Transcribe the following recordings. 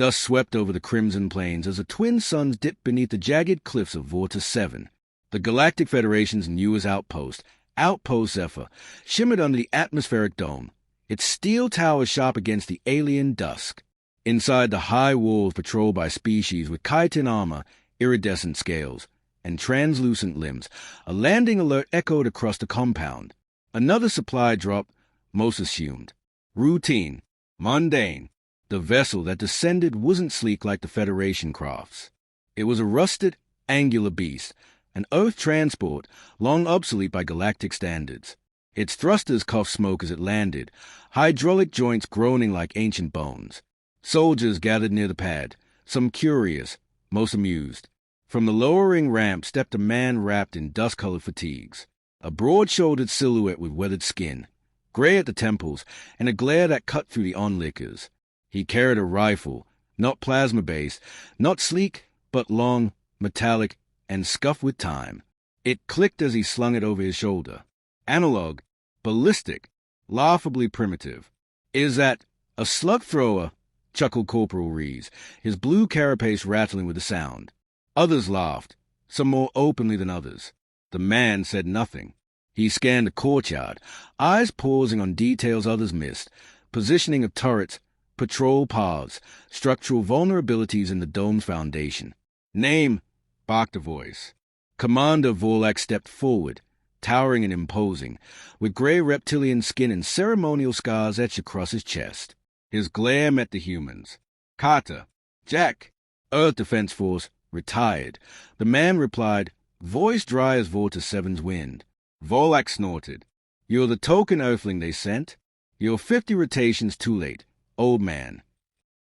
Dust swept over the crimson plains as the twin suns dipped beneath the jagged cliffs of Vorta 7. The Galactic Federation's newest outpost, Outpost Zephyr, shimmered under the atmospheric dome, its steel towers sharp against the alien dusk. Inside the high walls patrolled by species with chitin armor, iridescent scales, and translucent limbs, a landing alert echoed across the compound. Another supply drop, most assumed. Routine. Mundane. The vessel that descended wasn't sleek like the Federation crafts. It was a rusted, angular beast, an Earth transport long obsolete by galactic standards. Its thrusters coughed smoke as it landed, hydraulic joints groaning like ancient bones. Soldiers gathered near the pad, some curious, most amused. From the lowering ramp stepped a man wrapped in dust-colored fatigues, a broad-shouldered silhouette with weathered skin, gray at the temples, and a glare that cut through the onlookers. He carried a rifle, not plasma-based, not sleek, but long, metallic, and scuffed with time. It clicked as he slung it over his shoulder. Analog, ballistic, laughably primitive. "Is that a slug thrower?" chuckled Corporal Reeves, his blue carapace rattling with the sound. Others laughed, some more openly than others. The man said nothing. He scanned the courtyard, eyes pausing on details others missed, positioning of turrets, patrol paths, structural vulnerabilities in the dome's foundation. "Name," barked a voice. Commander Vorlak stepped forward, towering and imposing, with gray reptilian skin and ceremonial scars etched across his chest. His glare met the humans. "Carter. Jack. Earth Defense Force. Retired." The man replied, voice dry as Vorta 7's wind. Vorlak snorted. "You're the token Earthling they sent. You're 50 rotations too late, old man."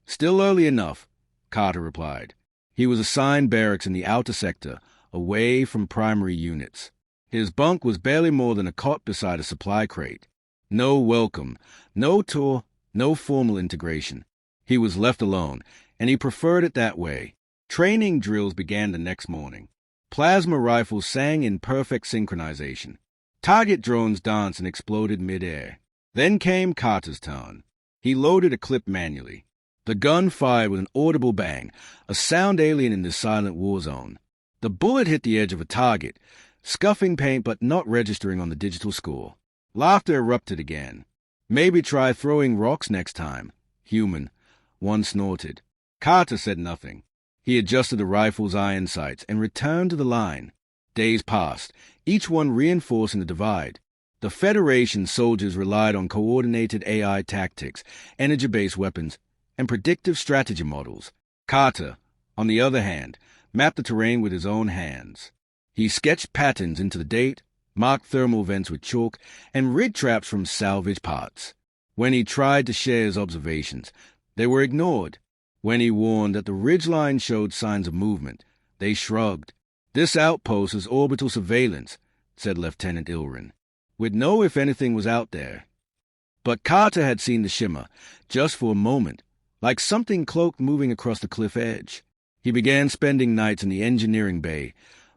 "Still early enough," Carter replied. He was assigned barracks in the outer sector, away from primary units. His bunk was barely more than a cot beside a supply crate. No welcome, no tour, no formal integration. He was left alone, and he preferred it that way. Training drills began the next morning. Plasma rifles sang in perfect synchronization. Target drones danced and exploded mid-air. Then came Carter's turn. He loaded a clip manually. The gun fired with an audible bang, a sound alien in this silent war zone. The bullet hit the edge of a target, scuffing paint but not registering on the digital score. Laughter erupted again. "Maybe try throwing rocks next time." "Human." One snorted. Carter said nothing. He adjusted the rifle's iron sights and returned to the line. Days passed, each one reinforcing the divide. The Federation soldiers relied on coordinated AI tactics, energy-based weapons, and predictive strategy models. Carter, on the other hand, mapped the terrain with his own hands. He sketched patterns into the date, marked thermal vents with chalk, and rig traps from salvage parts. When he tried to share his observations, they were ignored. When he warned that the ridgeline showed signs of movement, they shrugged. "This outpost is orbital surveillance," said Lieutenant Ilrin. "We'd know if anything was out there." But Carter had seen the shimmer, just for a moment, like something cloaked moving across the cliff edge. He began spending nights in the engineering bay,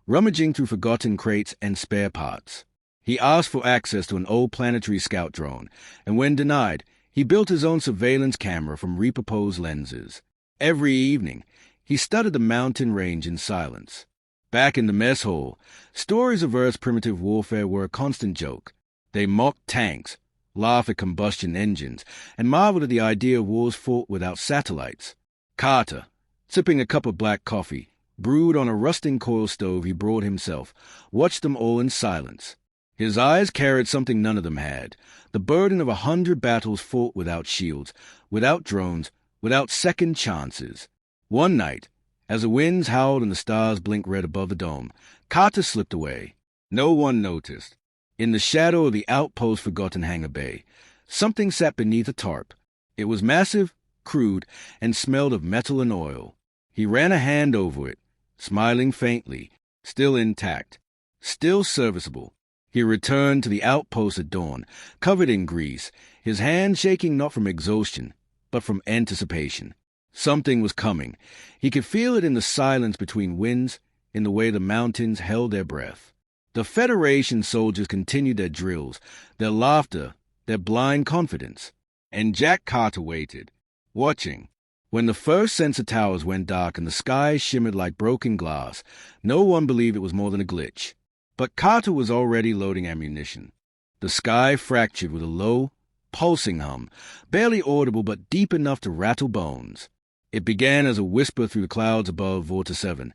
rummaging through forgotten crates and spare parts. He asked for access to an old planetary scout drone, and when denied, he built his own surveillance camera from repurposed lenses. Every evening, he studied the mountain range in silence. Back in the mess hall, stories of Earth's primitive warfare were a constant joke. They mocked tanks, laughed at combustion engines, and marveled at the idea of wars fought without satellites. Carter, sipping a cup of black coffee, brewed on a rusting coil stove he brought himself, watched them all in silence. His eyes carried something none of them had, the burden of 100 battles fought without shields, without drones, without second chances. One night, as the winds howled and the stars blinked red above the dome, Carter slipped away. No one noticed. In the shadow of the outpost forgotten hangar bay, something sat beneath a tarp. It was massive, crude, and smelled of metal and oil. He ran a hand over it, smiling faintly, still intact, still serviceable. He returned to the outpost at dawn, covered in grease, his hand shaking not from exhaustion, but from anticipation. Something was coming. He could feel it in the silence between winds, in the way the mountains held their breath. The Federation soldiers continued their drills, their laughter, their blind confidence. And Jack Carter waited, watching When the first sensor towers went dark and the sky shimmered like broken glass, no one believed it was more than a glitch. But Carter was already loading ammunition. The sky fractured with a low, pulsing hum, barely audible but deep enough to rattle bones. It began as a whisper through the clouds above Vorta 7,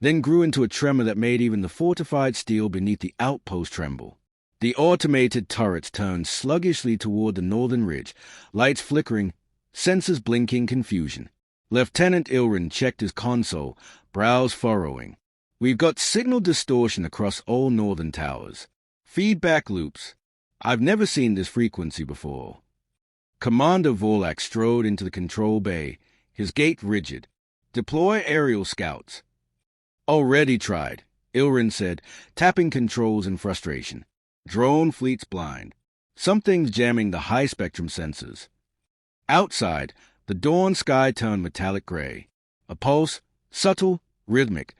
then grew into a tremor that made even the fortified steel beneath the outpost tremble. The automated turrets turned sluggishly toward the northern ridge, lights flickering, sensors blinking confusion. Lieutenant Ilrin checked his console, brows furrowing. We've got signal distortion across all northern towers. Feedback loops. I've never seen this frequency before. Commander Vorlak strode into the control bay, his gait rigid. Deploy aerial scouts. Already tried, Ilrin said, tapping controls in frustration. Drone fleets blind. Something's jamming the high-spectrum sensors. Outside, the dawn sky turned metallic gray. A pulse, subtle, rhythmic,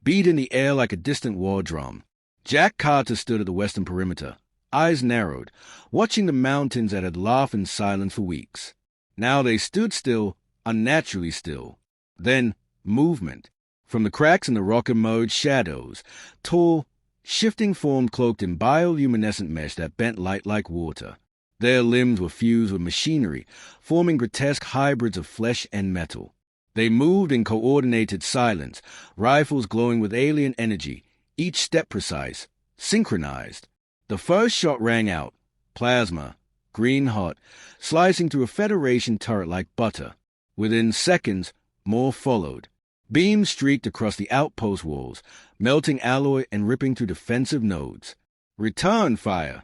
beat in the air like a distant war drum. Jack Carter stood at the western perimeter, eyes narrowed, watching the mountains that had laughed in silence for weeks. Now they stood still, unnaturally still. Then, movement. From the cracks in the rock emerged shadows, tall, shifting forms cloaked in bioluminescent mesh that bent light like water. Their limbs were fused with machinery, forming grotesque hybrids of flesh and metal. They moved in coordinated silence, rifles glowing with alien energy, each step precise, synchronized. The first shot rang out, plasma, green hot, slicing through a Federation turret like butter. Within seconds, more followed. Beams streaked across the outpost walls, melting alloy and ripping through defensive nodes. Return fire!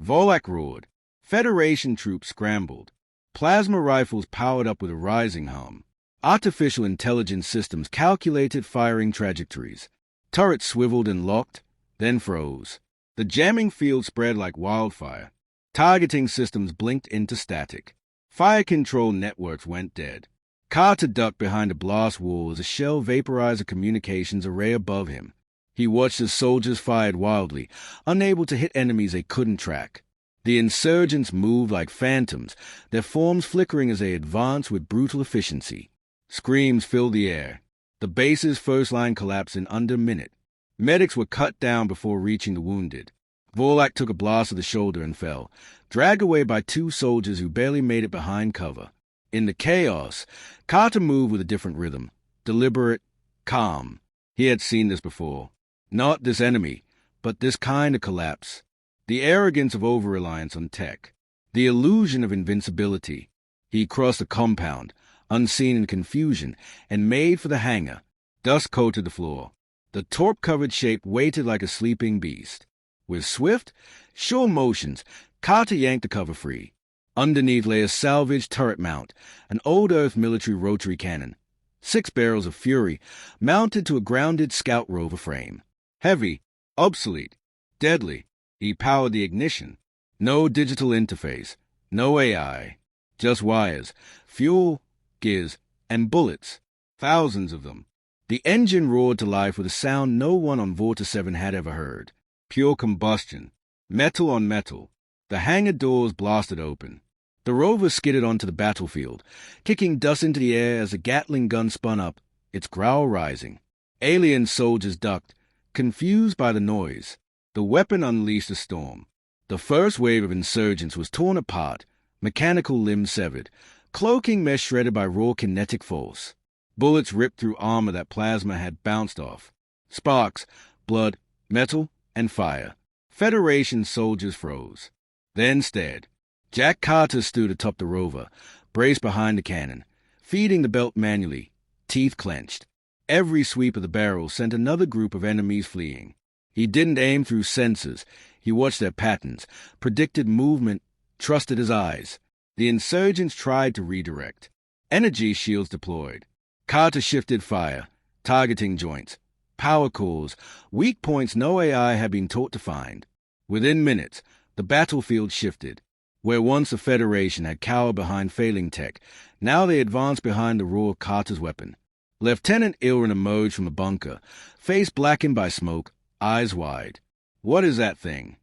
Vorlak roared. Federation troops scrambled. Plasma rifles powered up with a rising hum. Artificial intelligence systems calculated firing trajectories. Turrets swiveled and locked, then froze. The jamming field spread like wildfire. Targeting systems blinked into static. Fire control networks went dead. Carter ducked behind a blast wall as a shell vaporized a communications array above him. He watched as soldiers fired wildly, unable to hit enemies they couldn't track. The insurgents moved like phantoms, their forms flickering as they advanced with brutal efficiency. Screams filled the air. The base's first line collapsed in under a minute. Medics were cut down before reaching the wounded. Vorlak took a blast to the shoulder and fell, dragged away by two soldiers who barely made it behind cover. In the chaos, Carter moved with a different rhythm, deliberate, calm. He had seen this before. Not this enemy, but this kind of collapse. The arrogance of over-reliance on tech. The illusion of invincibility. He crossed the compound, unseen in confusion, and made for the hangar. Dust coated the floor. The torp-covered shape waited like a sleeping beast. With swift, sure motions, Carter yanked the cover free. Underneath lay a salvaged turret mount, an old Earth military rotary cannon. 6 barrels of fury, mounted to a grounded scout rover frame. Heavy, obsolete, deadly. He powered the ignition. No digital interface, no AI. Just wires, fuel, gears, and bullets. Thousands of them. The engine roared to life with a sound no one on Vorta 7 had ever heard. Pure combustion. Metal on metal. The hangar doors blasted open. The rover skidded onto the battlefield, kicking dust into the air as a Gatling gun spun up, its growl rising. Alien soldiers ducked, confused by the noise. The weapon unleashed a storm. The first wave of insurgents was torn apart, mechanical limbs severed, cloaking mesh shredded by raw kinetic force. Bullets ripped through armor that plasma had bounced off. Sparks, blood, metal, and fire. Federation soldiers froze, then stared. Jack Carter stood atop the rover, braced behind the cannon, feeding the belt manually, teeth clenched. Every sweep of the barrel sent another group of enemies fleeing. He didn't aim through sensors. He watched their patterns, predicted movement, trusted his eyes. The insurgents tried to redirect. Energy shields deployed. Carter shifted fire, targeting joints, power cores, weak points no AI had been taught to find. Within minutes, the battlefield shifted. Where once the Federation had cowered behind failing tech, now they advanced behind the roar of Carter's weapon. Lieutenant Ilrin emerged from a bunker, face blackened by smoke, eyes wide. "What is that thing?"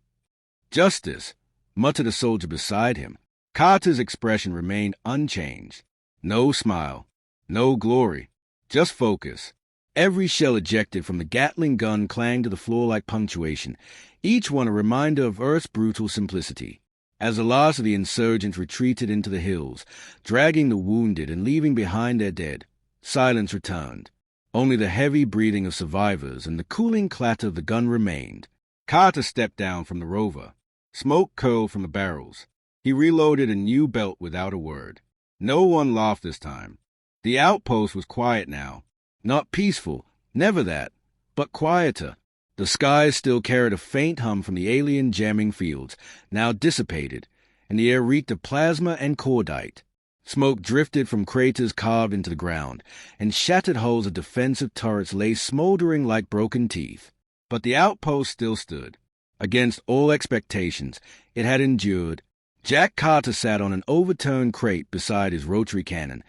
"Justice," muttered a soldier beside him. Carter's expression remained unchanged. No smile, No glory, just focus. Every shell ejected from the Gatling gun clanged to the floor like punctuation, each one a reminder of Earth's brutal simplicity. As the last of the insurgents retreated into the hills, dragging the wounded and leaving behind their dead, silence returned. Only the heavy breathing of survivors and the cooling clatter of the gun remained. Carter stepped down from the rover. Smoke curled from the barrels. He reloaded a new belt without a word. No one laughed this time. The outpost was quiet now. Not peaceful, never that, but quieter. The skies still carried a faint hum from the alien jamming fields, now dissipated, and the air reeked of plasma and cordite. Smoke drifted from craters carved into the ground, and shattered hulls of defensive turrets lay smoldering like broken teeth. But the outpost still stood. Against all expectations, it had endured. Jack Carter sat on an overturned crate beside his rotary cannon,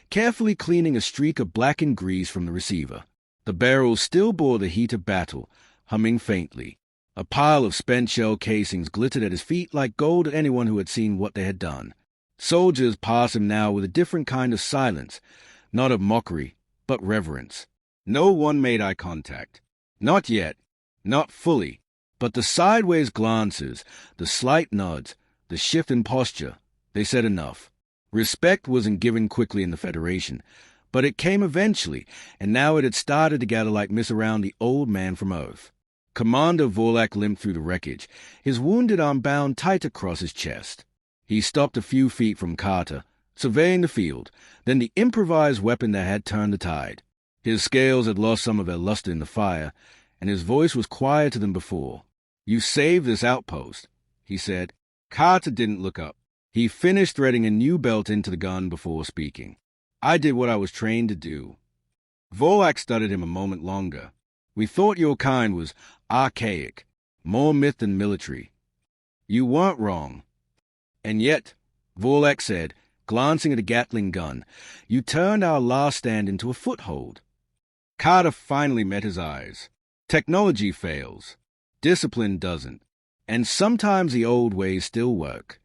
carefully cleaning a streak of blackened grease from the receiver. The barrels still bore the heat of battle, humming faintly. A pile of spent shell casings glittered at his feet like gold to anyone who had seen what they had done. Soldiers passed him now with a different kind of silence, not of mockery, but reverence. No one made eye contact. Not yet, not fully, but the sideways glances, the slight nods, the shift in posture, they said enough. Respect wasn't given quickly in the Federation, but it came eventually, and now it had started to gather like mist around the old man from Earth. Commander Vorlak limped through the wreckage, his wounded arm bound tight across his chest. He stopped a few feet from Carter, surveying the field, then the improvised weapon that had turned the tide. His scales had lost some of their luster in the fire, and his voice was quieter than before. "You saved this outpost," he said. Carter didn't look up. He finished threading a new belt into the gun before speaking. "I did what I was trained to do." Vorlak studied him a moment longer. "We thought your kind was archaic, more myth than military. You weren't wrong. And yet," Vorlak said, glancing at a Gatling gun, "you turned our last stand into a foothold." Carter finally met his eyes. Technology fails. Discipline doesn't. And sometimes the old ways still work.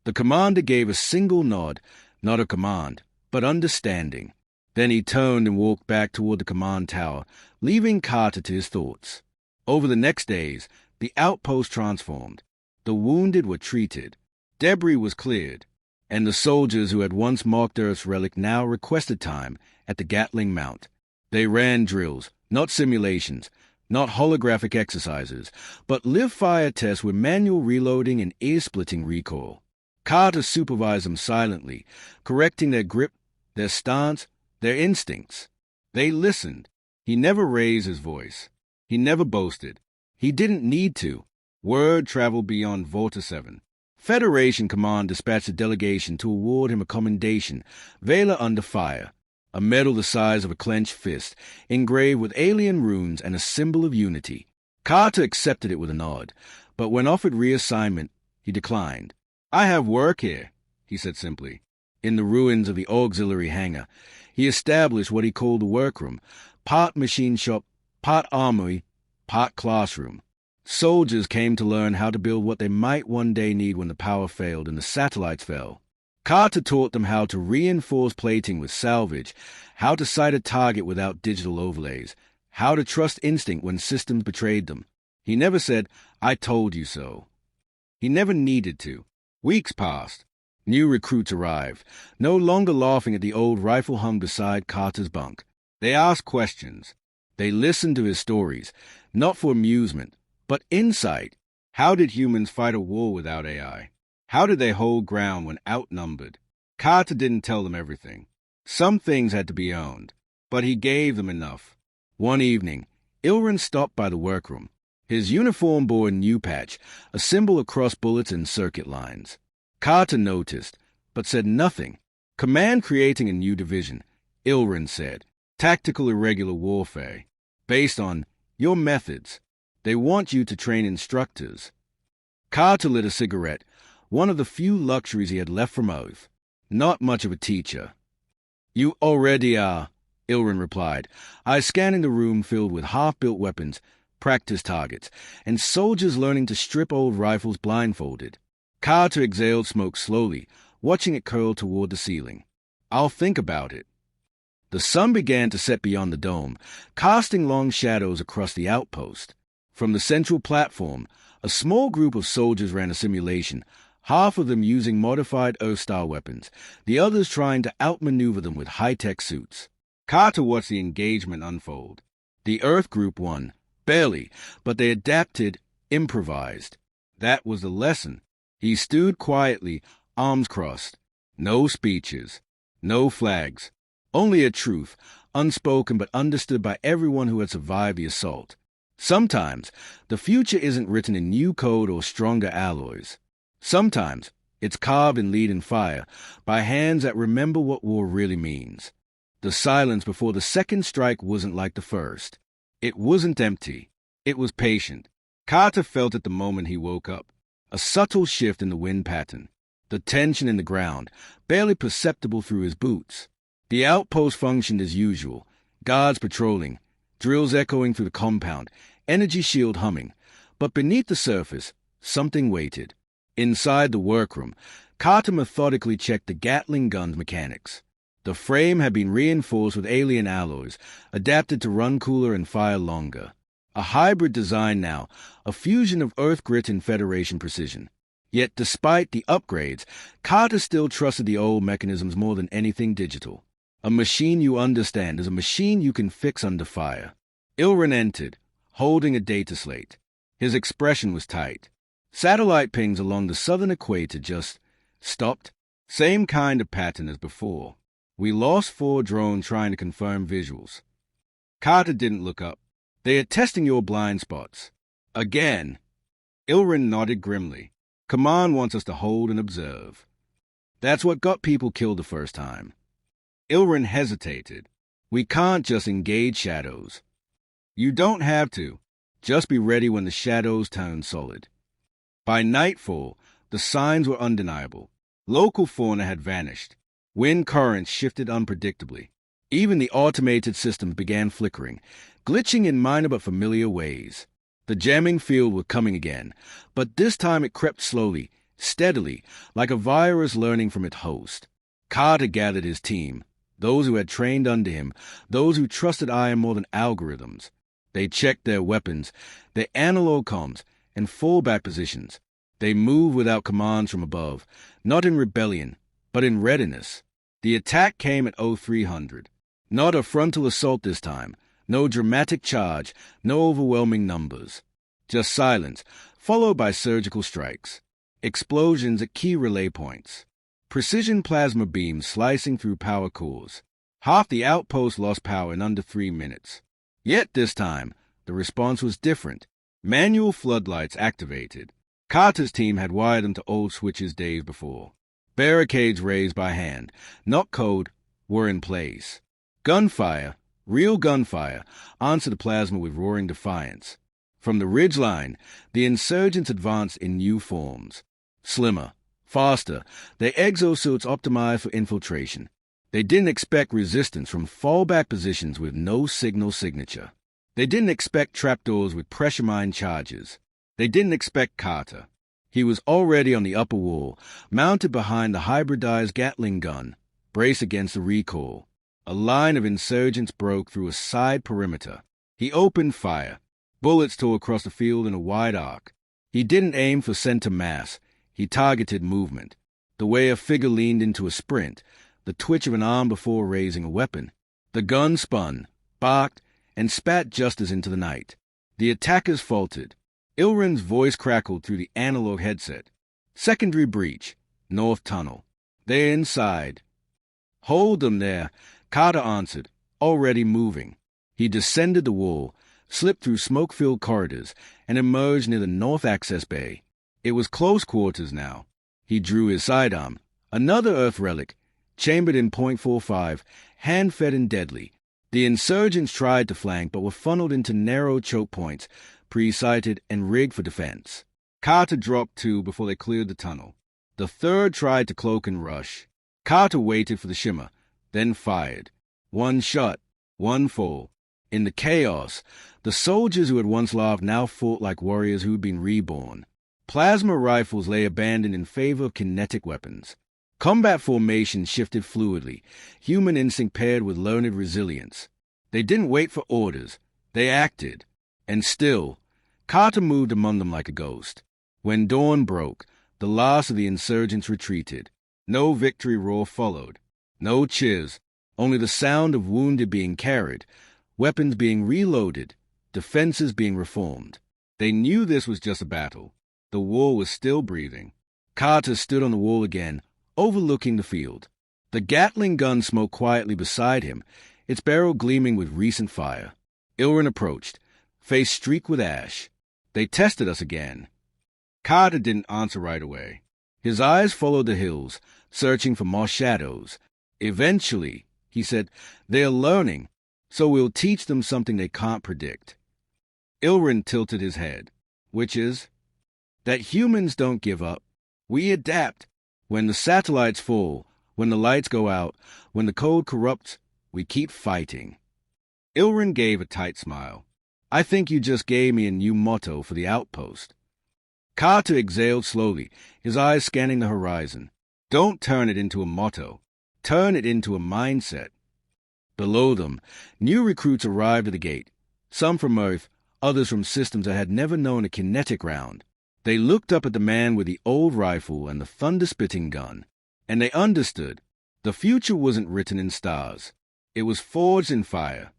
The commander gave a single nod, not a command, but understanding. Then he turned and walked back toward the command tower, leaving Carter to his thoughts. Over the next days, the outpost transformed. The wounded were treated. Debris was cleared, and the soldiers who had once marked Earth's relic now requested time at the Gatling Mount. They ran drills, not simulations, not holographic exercises, but live-fire tests with manual reloading and ear-splitting recoil. Carter supervised them silently, correcting their grip, their stance, their instincts. They listened. He never raised his voice. He never boasted. He didn't need to. Word traveled beyond Volta 7. Federation Command dispatched a delegation to award him a commendation, Valor Under Fire, a medal the size of a clenched fist, engraved with alien runes and a symbol of unity. Carter accepted it with a nod, but when offered reassignment, he declined. "I have work here," he said simply. In the ruins of the auxiliary hangar, he established what he called the workroom, part machine shop, part armory, part classroom. Soldiers came to learn how to build what they might one day need when the power failed and the satellites fell. Carter taught them how to reinforce plating with salvage, how to sight a target without digital overlays, how to trust instinct when systems betrayed them. He never said, "I told you so." He never needed to. Weeks passed. New recruits arrived, no longer laughing at the old rifle hung beside Carter's bunk. They asked questions. They listened to his stories, not for amusement, but insight. How did humans fight a war without AI? How did they hold ground when outnumbered? Carter didn't tell them everything. Some things had to be owned, but he gave them enough. One evening, Ilrin stopped by the workroom. His uniform bore a new patch, a symbol across bullets and circuit lines. Carter noticed, but said nothing. "Command creating a new division," Ilrin said. "Tactical irregular warfare. Based on your methods. They want you to train instructors." Carter lit a cigarette, one of the few luxuries he had left from Earth. Not much of a teacher. "You already are," Ilrin replied, eyes scanning the room filled with half-built weapons, practice targets, and soldiers learning to strip old rifles blindfolded. Carter exhaled smoke slowly, watching it curl toward the ceiling. "I'll think about it." The sun began to set beyond the dome, casting long shadows across the outpost. From the central platform, a small group of soldiers ran a simulation, half of them using modified Earth-style weapons, the others trying to outmaneuver them with high-tech suits. Carter watched the engagement unfold. The Earth group won, barely, but they adapted, improvised. That was the lesson. He stood quietly, arms crossed. No speeches, no flags. Only a truth, unspoken but understood by everyone who had survived the assault. Sometimes, the future isn't written in new code or stronger alloys. Sometimes, it's carved in lead and fire by hands that remember what war really means. The silence before the second strike wasn't like the first. It wasn't empty. It was patient. Carter felt it the moment he woke up. A subtle shift in the wind pattern. The tension in the ground, barely perceptible through his boots. The outpost functioned as usual, guards patrolling, drills echoing through the compound, energy shield humming. But beneath the surface, something waited. Inside the workroom, Carter methodically checked the Gatling Gun's mechanics. The frame had been reinforced with alien alloys, adapted to run cooler and fire longer. A hybrid design now, a fusion of Earth grit and Federation precision. Yet despite the upgrades, Carter still trusted the old mechanisms more than anything digital. A machine you understand is a machine you can fix under fire. Ilrin entered, holding a data slate. His expression was tight. Satellite pings along the southern equator just stopped. Same kind of pattern as before. We lost 4 drones trying to confirm visuals. Carter didn't look up. They are testing your blind spots. Again. Ilrin nodded grimly. Command wants us to hold and observe. That's what got people killed the first time. Ilrin hesitated. We can't just engage shadows. You don't have to. Just be ready when the shadows turn solid. By nightfall, the signs were undeniable. Local fauna had vanished. Wind currents shifted unpredictably. Even the automated systems began flickering, glitching in minor but familiar ways. The jamming field was coming again, but this time it crept slowly, steadily, like a virus learning from its host. Carter gathered his team, those who had trained under him, those who trusted iron more than algorithms. They checked their weapons, their analog comms, and fallback positions. They moved without commands from above, not in rebellion, but in readiness. The attack came at 0300. Not a frontal assault this time, no dramatic charge, no overwhelming numbers. Just silence, followed by surgical strikes. Explosions at key relay points. Precision plasma beams slicing through power cores. Half the outpost lost power in under 3 minutes. Yet this time, the response was different. Manual floodlights activated. Carter's team had wired them to old switches days before. Barricades raised by hand, not code, were in place. Gunfire, real gunfire, answered the plasma with roaring defiance. From the ridgeline, the insurgents advanced in new forms. Slimmer, faster, their exosuits optimized for infiltration. They didn't expect resistance from fallback positions with no signal signature. They didn't expect trapdoors with pressure mine charges. They didn't expect Carter. He was already on the upper wall, mounted behind the hybridized Gatling gun, braced against the recoil. A line of insurgents broke through a side perimeter. He opened fire. Bullets tore across the field in a wide arc. He didn't aim for center mass. He targeted movement. The way a figure leaned into a sprint, the twitch of an arm before raising a weapon. The gun spun, barked, and spat justice into the night. The attackers faltered. Ilrin's voice crackled through the analog headset. Secondary breach. North tunnel. They're inside. Hold them there, Carter answered, already moving. He descended the wall, slipped through smoke-filled corridors, and emerged near the north access bay. It was close quarters now. He drew his sidearm, another Earth relic, chambered in .45, hand-fed and deadly. The insurgents tried to flank but were funneled into narrow choke points, pre-sighted and rigged for defense. Carter dropped 2 before they cleared the tunnel. The third tried to cloak and rush. Carter waited for the shimmer, then fired. 1 shot, 1 fall. In the chaos, the soldiers who had once laughed now fought like warriors who had been reborn. Plasma rifles lay abandoned in favor of kinetic weapons. Combat formation shifted fluidly, human instinct paired with learned resilience. They didn't wait for orders. They acted. And still, Carter moved among them like a ghost. When dawn broke, the last of the insurgents retreated. No victory roar followed. No cheers. Only the sound of wounded being carried, weapons being reloaded, defenses being reformed. They knew this was just a battle. The war was still breathing. Carter stood on the wall again, overlooking the field. The Gatling gun smoked quietly beside him, its barrel gleaming with recent fire. Ilrin approached, face streaked with ash. They tested us again. Carter didn't answer right away. His eyes followed the hills, searching for more shadows. Eventually, he said, they're learning, so we'll teach them something they can't predict. Ilrin tilted his head, which is that humans don't give up. We adapt. When the satellites fall, when the lights go out, when the code corrupts, we keep fighting. Ilrin gave a tight smile. I think you just gave me a new motto for the outpost. Carter exhaled slowly, his eyes scanning the horizon. Don't turn it into a motto. Turn it into a mindset. Below them, new recruits arrived at the gate, some from Earth, others from systems that had never known a kinetic round. They looked up at the man with the old rifle and the thunder-spitting gun, and they understood. The future wasn't written in stars. It was forged in fire.